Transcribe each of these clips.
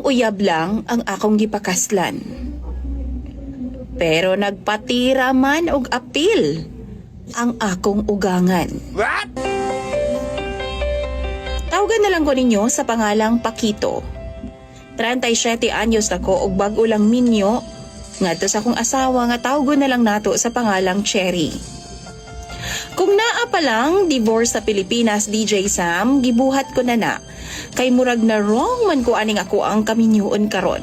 uyab lang ang akong gipakaslan. Pero nagpatira man og apil ang akong ugangan. What? Tawagan na lang ko ninyo sa pangalang Pakito. 37 anyos na ko og bag-o lang minyo ngadto sa akong asawa nga tawgon na lang nato sa pangalang Cherry. Kung naa pa lang divorce sa Pilipinas, DJ Sam, gibuhat ko na kay murag na wrong man ko aning ako ang kaminyoon karon.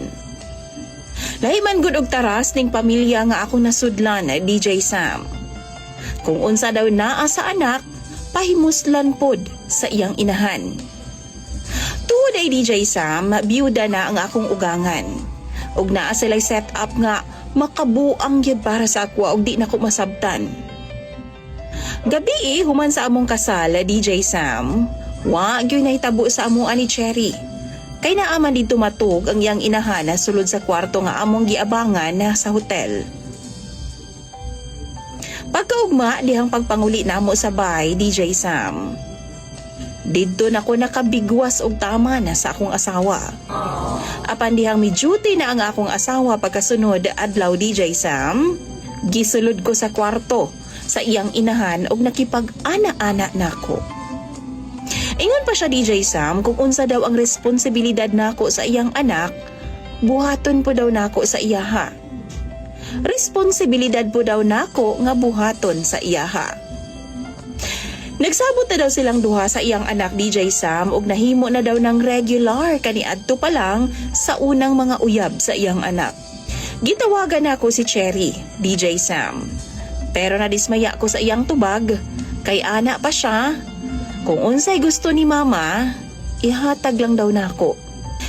Lahi man gud og taras ning pamilya nga ako nasudlan, DJ Sam. Kung unsa daw naa sa anak, pahimuslan pod sa iyang inahan. Tuod ay DJ Sam, biyuda na ang akong ugangan. Og naa sila'y set up nga makabuang gyud para sa akwa og di na ko masabtan. Gabi human sa among kasal, DJ Sam, wa gyud nahitabo sa among ani Cherry. Kay naaman dito matug ang iyang inahan na sulod sa kwarto nga among giabangan na sa hotel. Pagkaugma dihang pagpanguli namo sa bahay, DJ Sam, didto na ko nakabigwas og tama na sa akong asawa. Apan dihang mi-duty na ang akong asawa pagkasunod adlaw, DJ Sam, gisulod ko sa kwarto sa iyang inahan og nakipag-ana-ana nako. Ingon pa siya, DJ Sam, kung unsa daw ang responsibilidad nako sa iyang anak, buhaton po daw nako sa iyaha. Responsibilidad po daw nako nga buhaton sa iyaha. Nagsabot na daw silang duha sa iyang anak, DJ Sam, og nahimo na daw ng regular kaniadto pa lang sa unang mga uyab sa iyang anak. Gitawagan ako si Cherry, DJ Sam. Pero nadismaya ko sa iyang tubag, kay ana pa siya. Kung unsay gusto ni mama, ihatag lang daw nako.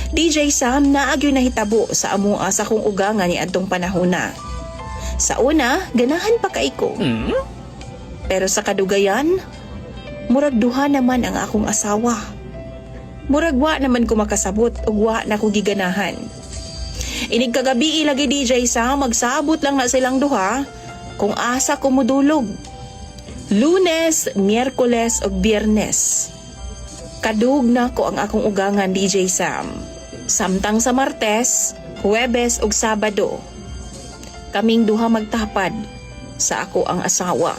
DJ Sam, naagyo nahitabo sa amua sa kong ugangan ni adtong panahona. Sa una, ganahan pa kay ko. Pero sa kadugayan, murag duha naman ang akong asawa. Murag wa naman ko makasabot ug wa na ko giganahan. Inig kagabi ilagi, DJ Sam, magsabot lang na silang duha kung asa ko modulog. Lunes, Miyerkules ug Biyernes. Kadug na ko ang akong ugangan, DJ Sam. Samtang sa Martes, Huwebes ug Sabado, kaming duha magtapad sa ako ang asawa.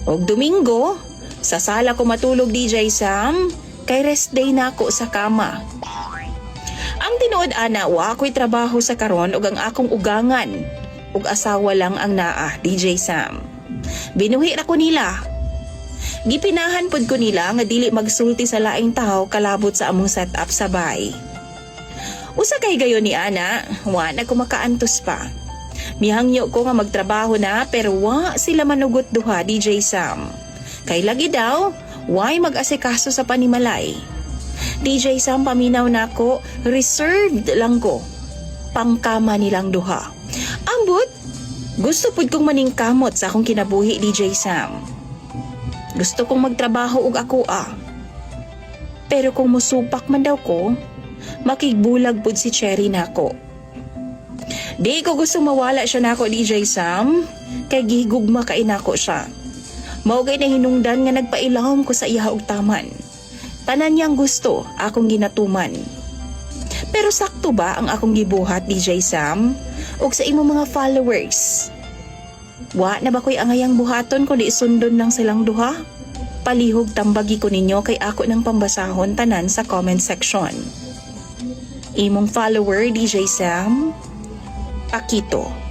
Og Domingo, sa sala ko matulog, DJ Sam, kay rest day na ako sa kama. Ang tinuod ana, wa ako'y trabaho sa karon og ang akong ugangan ug asawa lang ang naa, DJ Sam. Binuhi ra ko nila. Gipinahan pod ko nila nga dili magsulti sa laing tao kalabot sa among setup sa bahay. Usa kay gayon ni ana, wa na ko makaantos pa. Mihangyo ko nga magtrabaho na pero wa sila manugot duha, DJ Sam. Kay lagi daw, why mag-asikaso sa panimalay. DJ Sam, paminaw na ko, reserved lang ko. Pangkama nilang duha. Ambot, gusto pud kong maningkamot sa akong kinabuhi, DJ Sam. Gusto kong magtrabaho og ako Pero kung musupak man daw ko, makigbulag pud si Cherry nako. Di ko gusto mawala siya nako, DJ Sam, kay gihigugma kay nako siya. Maugay na hinungdan nga nagpailawom ko sa iya og taman. Tanan niyang gusto, akong ginatuman. Pero sakto ba ang akong gibuhat, DJ Sam? Og sa imong mga followers? Wa na ba ko'y angayang buhaton kundi sundon lang silang duha? Palihog tambagi ko ninyo kay ako ng pambasahon tanan sa comment section. Imong follower, DJ Sam, Pakito.